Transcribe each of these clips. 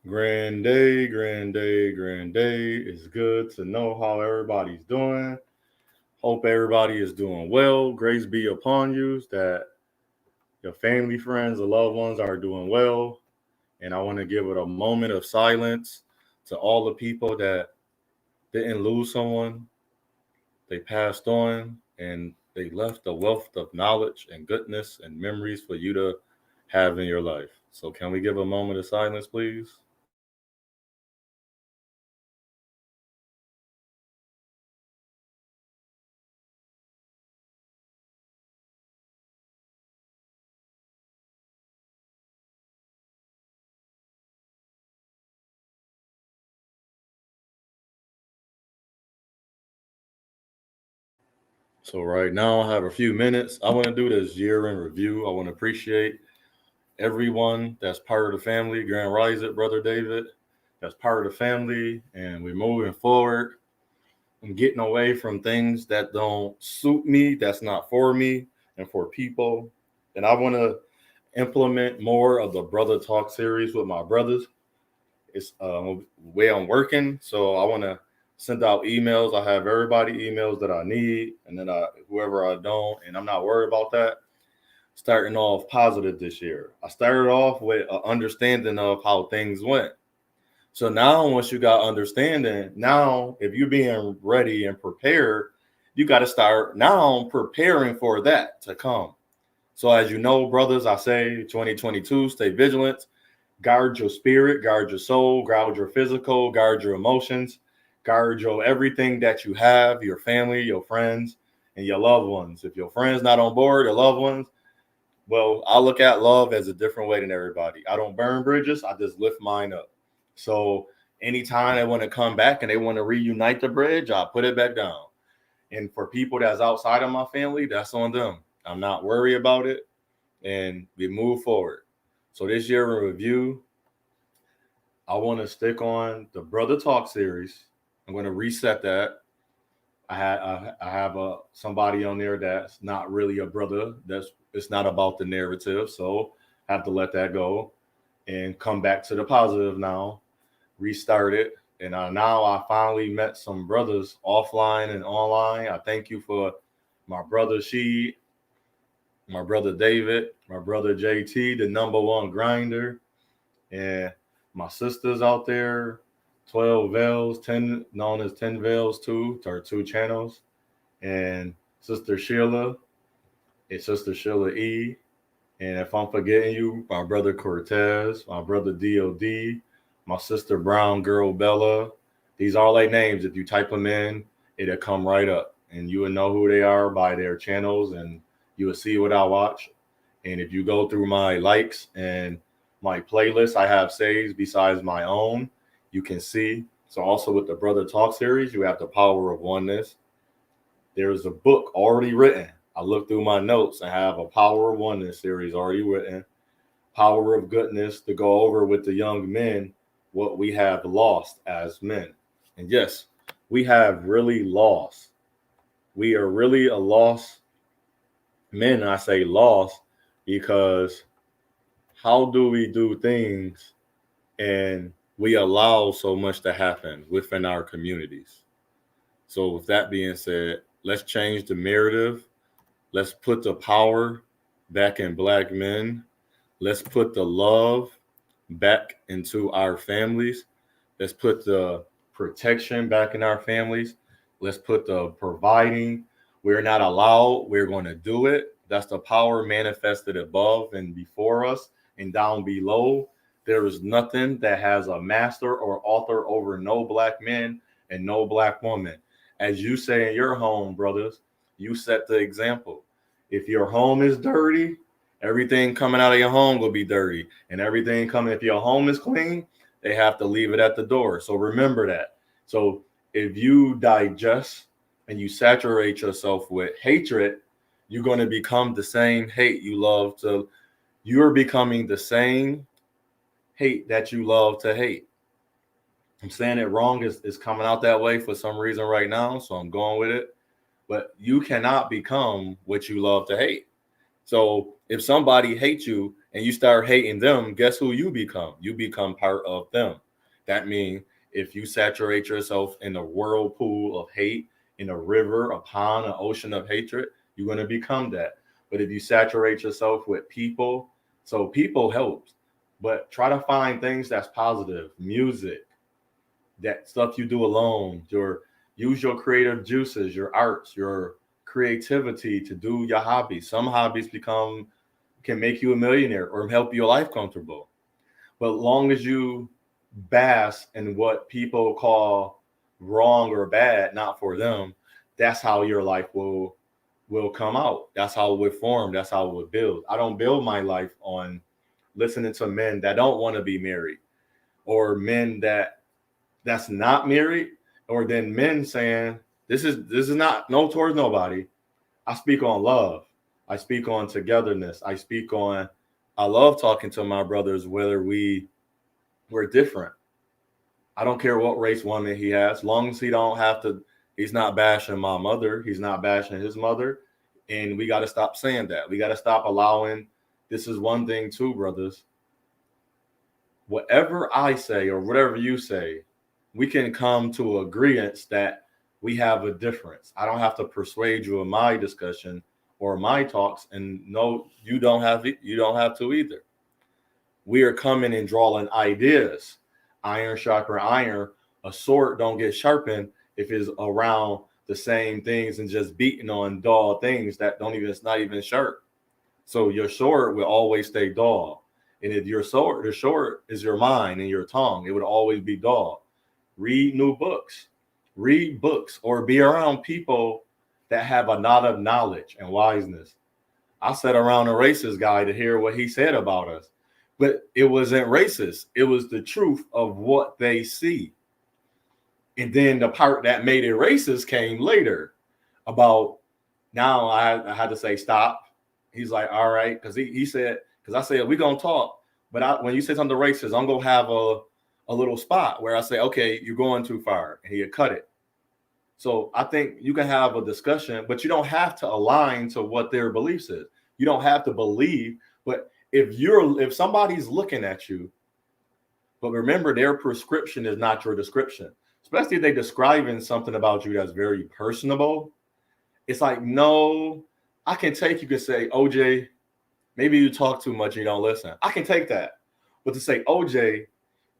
Grand day, grand day, grand day. It's good to know how everybody's doing. Hope everybody is doing well. Grace be upon you that your family, friends, and loved ones are doing well. And I want to give it a moment of silence to all the people that didn't lose someone. They passed on and they left a wealth of knowledge and goodness and memories for you to have in your life. So, can we give a moment of silence, please? So right now I have a few minutes. I want to do this year in review. I want to appreciate everyone that's part of the family. Grand Rising, Brother David, that's part of the family, and we're moving forward. I'm getting away from things that don't suit me, that's not for me and for people. And I want to implement more of the Brother Talk series with my brothers. It's way I'm working, so I want to send out emails. I have everybody emails that I need, and then whoever I don't, and I'm not worried about that. Starting off positive this year, I started off with an understanding of how things went. So now, once you got understanding, now if you're being ready and prepared, you got to start now preparing for that to come. So as you know, brothers, I say 2022, stay vigilant. Guard your spirit, guard your soul, guard your physical, guard your emotions, guard your everything that you have, your family, your friends, and your loved ones. If your friends not on board, your loved ones, well, I look at love as a different way than everybody. I don't burn bridges, I just lift mine up. So anytime they want to come back and they want to reunite the bridge, I put it back down. And for people that's outside of my family, that's on them. I'm not worried about it, and we move forward. So this year in review, I want to stick on the Brother Talk series. I'm going to reset that. I have somebody on there that's not really a brother. That's it's not about the narrative, so I have to let that go and come back to the positive now. Restart it, and now I finally met some brothers offline and online. I thank you for my brother She, my brother David, my brother JT, the number one grinder, and my sisters out there, 12 Veils, 10 known as 10 Veils too, our two channels, and Sister Sheila, and Sister Sheila E. And if I'm forgetting you, my brother Cortez, my brother DOD, my sister Brown Girl Bella. These are all their names. If you type them in, it'll come right up. And you will know who they are by their channels, and you will see what I watch. And if you go through my likes and my playlist I have saved besides my own, you can see. So also with the Brother Talk series, you have the power of oneness. There is a book already written. I looked through my notes and have a Power of Oneness series already written. Power of Goodness to go over with the young men what we have lost as men. And yes, we have really lost. We are really a lost men. I say lost because how do we do things and we allow so much to happen within our communities? So with that being said, let's change the narrative. Let's put the power back in Black men. Let's put the love back into our families. Let's put the protection back in our families. Let's put the providing. We're not allowed. We're going to do it. That's the power manifested above and before us and down below. There is nothing that has a master or author over no Black men and no Black woman. As you say in your home, brothers, you set the example. If your home is dirty, everything coming out of your home will be dirty. And everything coming, if your home is clean, they have to leave it at the door. So remember that. So if you digest and you saturate yourself with hatred, you're going to become the same hate you love to. You're becoming the same hate that you love to hate. I'm saying it wrong. It's coming out that way for some reason right now. So I'm going with it. But you cannot become what you love to hate. So if somebody hates you and you start hating them, guess who you become? You become part of them. That means if you saturate yourself in a whirlpool of hate, in a river, a pond, an ocean of hatred, you're going to become that. But if you saturate yourself with people, so people helps, but try to find things that's positive, music, that stuff you do alone, use your creative juices, your arts, your creativity to do your hobbies. Some hobbies can make you a millionaire or help your life comfortable. But long as you bask in what people call wrong or bad, not for them, that's how your life will come out. That's how it would form. That's how it would build. I don't build my life on listening to men that don't want to be married, or men that's not married, or then men saying this is not no towards nobody. I speak on love. I speak on togetherness. I love talking to my brothers, whether we're different. I don't care what race woman he has, long as he's not bashing my mother, he's not bashing his mother. And we got to stop saying that. We got to stop allowing, this is one thing too, brothers. Whatever I say or whatever you say, we can come to agreement that we have a difference. I don't have to persuade you in my discussion or my talks, and no, you don't have to either. We are coming and drawing ideas. Iron sharper iron. A sword don't get sharpened if it's around the same things and just beating on dull things that it's not even sharp. So your sword will always stay dull. And if the sword is your mind and your tongue, it would always be dull. Read new books. Read books or be around people that have a lot of knowledge and wiseness. I sat around a racist guy to hear what he said about us, but it wasn't racist. It was the truth of what they see. And then the part that made it racist came later about, now I had to say, stop. He's like, all right. Cause he said, cause I said, we're going to talk. But when you say something racist, I'm going to have a little spot where I say, okay, you're going too far. And he had cut it. So I think you can have a discussion, but you don't have to align to what their beliefs is. You don't have to believe, but if somebody's looking at you, but remember, their prescription is not your description, especially if they're describing something about you that's very personable. It's like, no, I can take, you can say, OJ, maybe you talk too much and you don't listen. I can take that. But to say, OJ,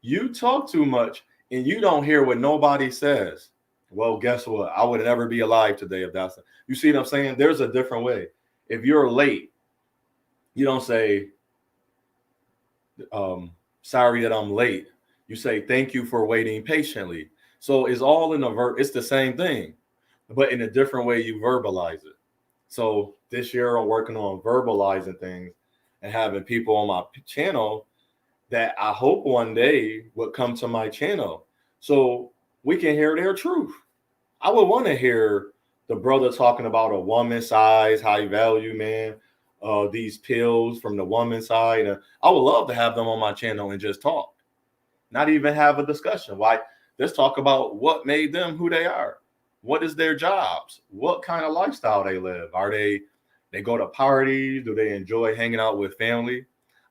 you talk too much and you don't hear what nobody says. Well, guess what? I would never be alive today if that's, you see what I'm saying? There's a different way. If you're late, you don't say, sorry that I'm late. You say, thank you for waiting patiently. So it's all in a verb. It's the same thing, but in a different way you verbalize it. So this year I'm working on verbalizing things and having people on my channel that I hope one day would come to my channel so we can hear their truth. I would want to hear the brother talking about a woman's size, high value man, these pills from the woman's side. And I would love to have them on my channel and just talk, not even have a discussion. Why? Let's talk about what made them who they are. What is their jobs? What kind of lifestyle they live? Are they go to parties? Do they enjoy hanging out with family?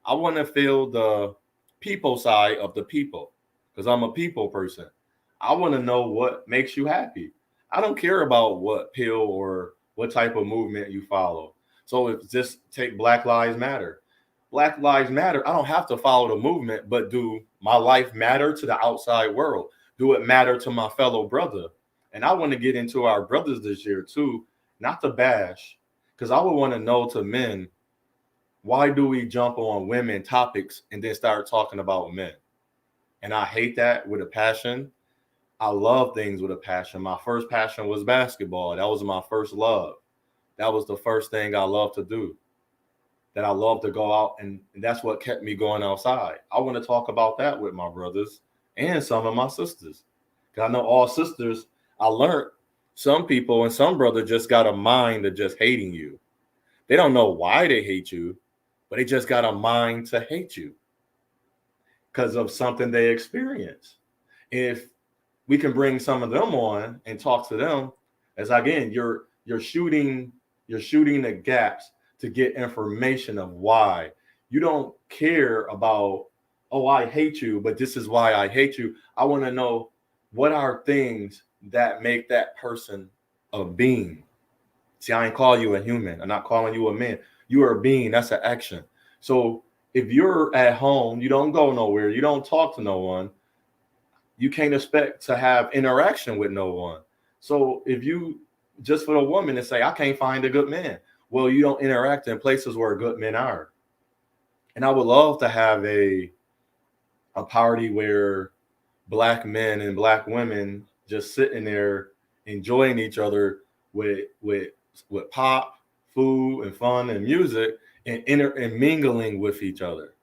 I want to feel the people side of the people because I'm a people person. I want to know what makes you happy. I don't care about what pill or what type of movement you follow. So if just take Black Lives Matter. Black Lives Matter, I don't have to follow the movement, but do my life matter to the outside world? Do it matter to my fellow brother? And I want to get into our brothers this year too, not to bash, because I would want to know to men, why do we jump on women topics and then start talking about men? And I hate that with a passion. I love things with a passion. My first passion was basketball. That was my first love. That was the first thing I loved to do. That I love to go out, and that's what kept me going outside. I want to talk about that with my brothers and some of my sisters. Because I know all sisters, I learned some people and some brothers just got a mind of just hating you. They don't know why they hate you, but they just got a mind to hate you because of something they experience. If we can bring some of them on and talk to them, as again, you're shooting the gaps to get information of why You don't care about, oh, I hate you, but this is why I hate you. I want to know, what are things that make that person a being? See, I ain't call you a human. I'm not calling you a man. You are a being. That's an action. So if you're at home, you don't go nowhere, you don't talk to no one, you can't expect to have interaction with no one. So if you, just for a woman to say, I can't find a good man, well, you don't interact in places where good men are. And I would love to have a party where Black men and Black women just sitting there enjoying each other with pop, food, and fun and music, and mingling with each other.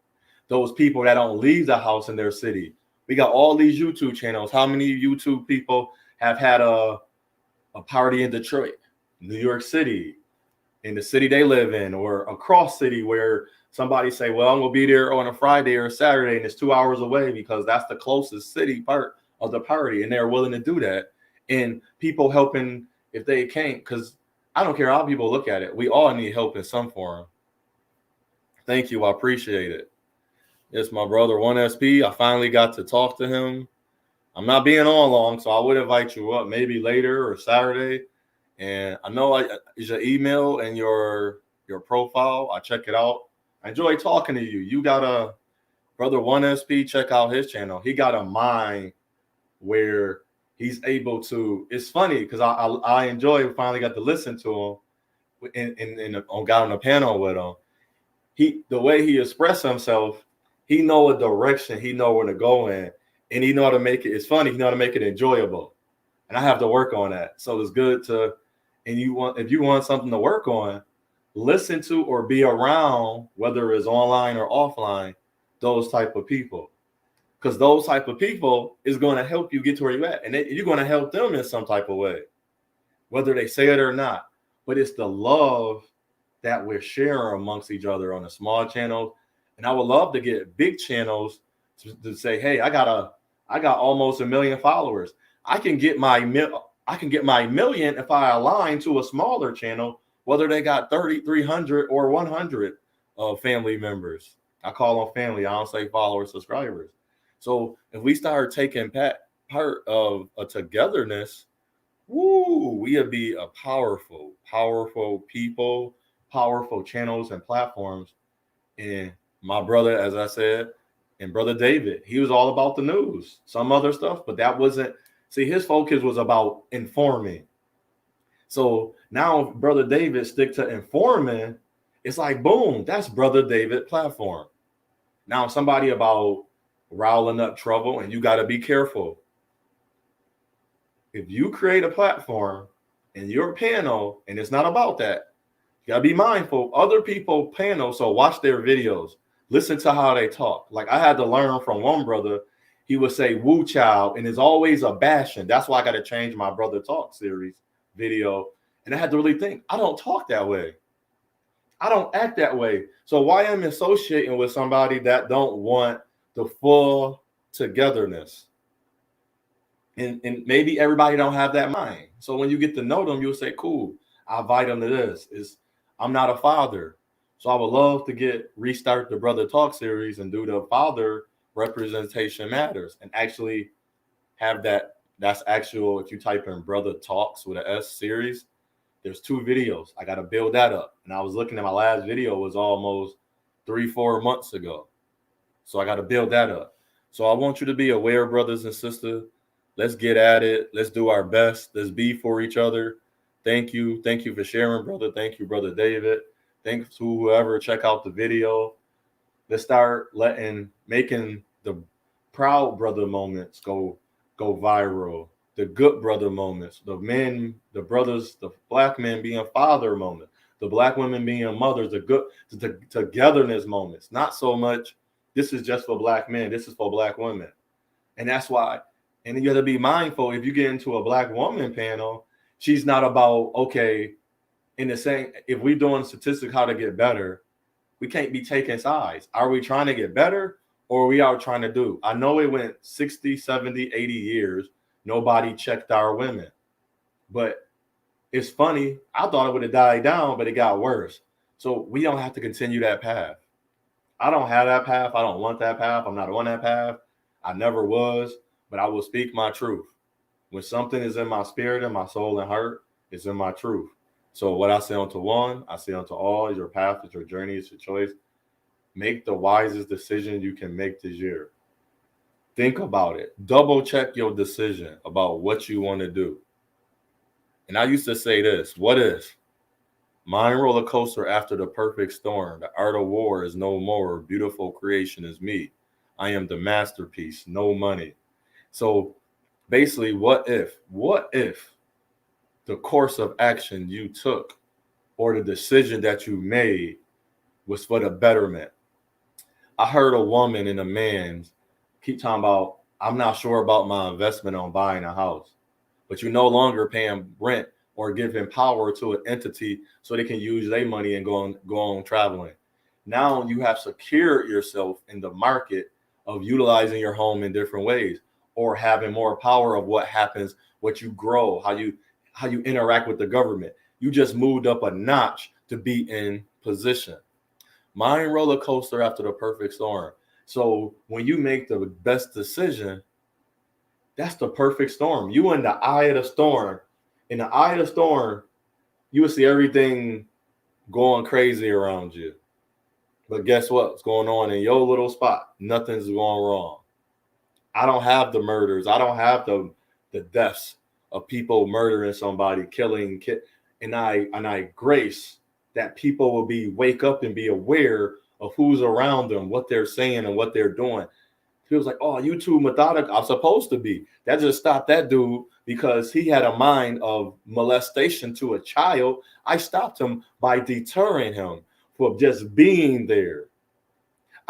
Those people that don't leave the house in their city. We got all these YouTube channels. How many YouTube people have had a party in Detroit, New York City, in the city they live in, or across city, where somebody say, well, I'm gonna be there on a Friday or a Saturday, and it's 2 hours away because that's the closest city part of the party, and they're willing to do that. And people helping if they can't, because I don't care how people look at it, we all need help in some form. Thank you, I appreciate it. It's my brother 1SP. I finally got to talk to him. I'm not being on long, so I would invite you up maybe later or Saturday. And I know is your email and your profile. I check it out. I enjoy talking to you. You got a brother 1SP. Check out his channel. He got a mind where he's able to. It's funny because I enjoy. Finally got to listen to him got on a panel with him. The way he expressed himself, he know a direction. He know where to go in, and he know how to make it. It's funny. He know how to make it enjoyable, and I have to work on that. So it's good to. And if you want something to work on, listen to or be around, whether it's online or offline, those type of people. Because those type of people is going to help you get to where you're at. And you're going to help them in some type of way, whether they say it or not. But it's the love that we're sharing amongst each other on a small channel. And I would love to get big channels to say, hey, I got almost 1 million followers. I can get my million if I align to a smaller channel, whether they got 30, 300 or 100 family members. I call them family. I don't say followers, subscribers. So if we start taking part of a togetherness, we'll be a powerful people, powerful channels and platforms. And my brother, as I said, and brother David, he was all about the news, some other stuff, but that wasn't. See, his focus was about informing. So now brother David stick to informing. It's like, boom, that's brother David platform. Now somebody about riling up trouble, and you got to be careful. If you create a platform and your panel, and it's not about that, you got to be mindful. Other people panel, so watch their videos. Listen to how they talk. Like I had to learn from one brother. He would say woo child, and it's always a bashing. That's why I got to change my Brotha Talk series video. And I had to really think, I don't talk that way. I don't act that way. So why am I associating with somebody that don't want the full togetherness? And maybe everybody don't have that mind. So when you get to know them, you'll say, cool, I invite them to this. I'm not a father. So I would love to restart the Brotha Talk series and do the father representation matters and actually have that. That's actual. If you type in Brotha Talks with an S series, there's 2 videos. I got to build that up. And I was looking at my last video was almost 3-4 months ago. So I got to build that up. So I want you to be aware, brothers and sisters. Let's get at it. Let's do our best. Let's be for each other. Thank you. Thank you for sharing, brother. Thank you, brother David. Thanks to whoever check out the video. Let's start making the proud brother moments go viral. The good brother moments, the brothers, the Black men being father moments, the Black women being mothers, the togetherness moments. Not so much, this is just for Black men, this is for Black women. And that's why, and you got to be mindful, if you get into a Black woman panel, she's not about, okay, in the same, if we're doing statistics, how to get better, we can't be taking sides. Are we trying to get better or are we out trying to do? I know it went 60, 70, 80 years. Nobody checked our women. But it's funny. I thought it would have died down, but it got worse. So we don't have to continue that path. I don't have that path. I don't want that path. I'm not on that path. I never was, but I will speak my truth. When something is in my spirit and my soul and heart, it's in my truth. So what I say unto one, I say unto all, is your path, is your journey, it's your choice. Make the wisest decision you can make this year. Think about it. Double check your decision about what you want to do. And I used to say this, what if? Mind roller coaster after the perfect storm. The art of war is no more. Beautiful creation is me. I am the masterpiece. No money. So basically, what if the course of action you took or the decision that you made was for the betterment? I heard a woman and a man keep talking about, I'm not sure about my investment on buying a house, but you're no longer paying rent or giving power to an entity so they can use their money and go on traveling. Now you have secured yourself in the market of utilizing your home in different ways, or having more power of what happens, what you grow, how you interact with the government. You just moved up a notch to be in position. Mind roller coaster after the perfect storm. So when you make the best decision, that's the perfect storm. You in the eye of the storm. In the eye of the storm, you will see everything going crazy around you. But guess what's going on in your little spot? Nothing's going wrong. I don't have the murders. I don't have the deaths of people murdering somebody, killing, and I grace that people will wake up and be aware of who's around them, what they're saying and what they're doing. He was like, oh, you too methodical. I'm supposed to be. That just stopped that dude because he had a mind of molestation to a child. I stopped him by deterring him for just being there.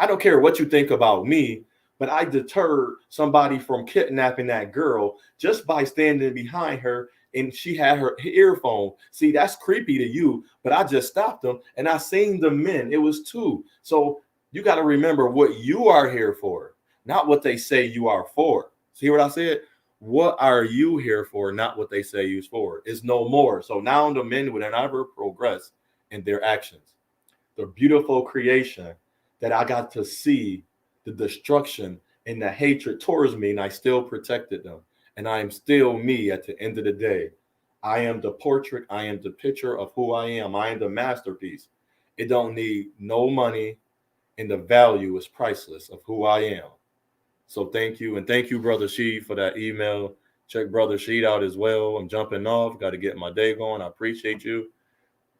I don't care what you think about me, but I deterred somebody from kidnapping that girl just by standing behind her, and she had her earphone. See, that's creepy to you, but I just stopped them, and I seen the men. It was two. So you got to remember what you are here for, not what they say you are for. See what I said? What are you here for, not what they say you're for? It's no more. So now the men would never progress in their actions. The beautiful creation that I got to see, the destruction and the hatred towards me, and I still protected them. And I am still me at the end of the day. I am the portrait. I am the picture of who I am. I am the masterpiece. It don't need no money, and the value is priceless of who I am. So thank you. And thank you, Brother Sheed, for that email. Check Brother Sheed out as well. I'm jumping off. Got to get my day going. I appreciate you.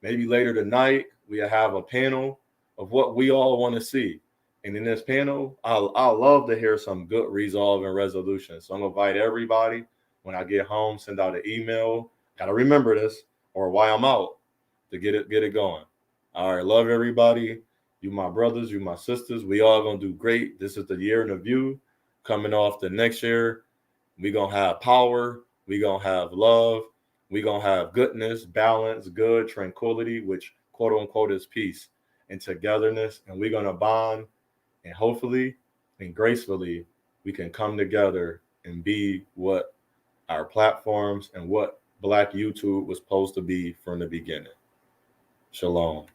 Maybe later tonight, we'll have a panel of what we all want to see. And in this panel, I'll love to hear some good resolve and resolution. So I'm going to invite everybody when I get home, send out an email. Got to remember this, or while I'm out, to get it going. All right. Love everybody. You my brothers, you my sisters. We all going to do great. This is the year in review. Coming off the next year, we're going to have power. We're going to have love. We're going to have goodness, balance, good, tranquility, which quote unquote is peace and togetherness. And we're going to bond, and hopefully and gracefully we can come together and be what our platforms and what Black YouTube was supposed to be from the beginning. Shalom.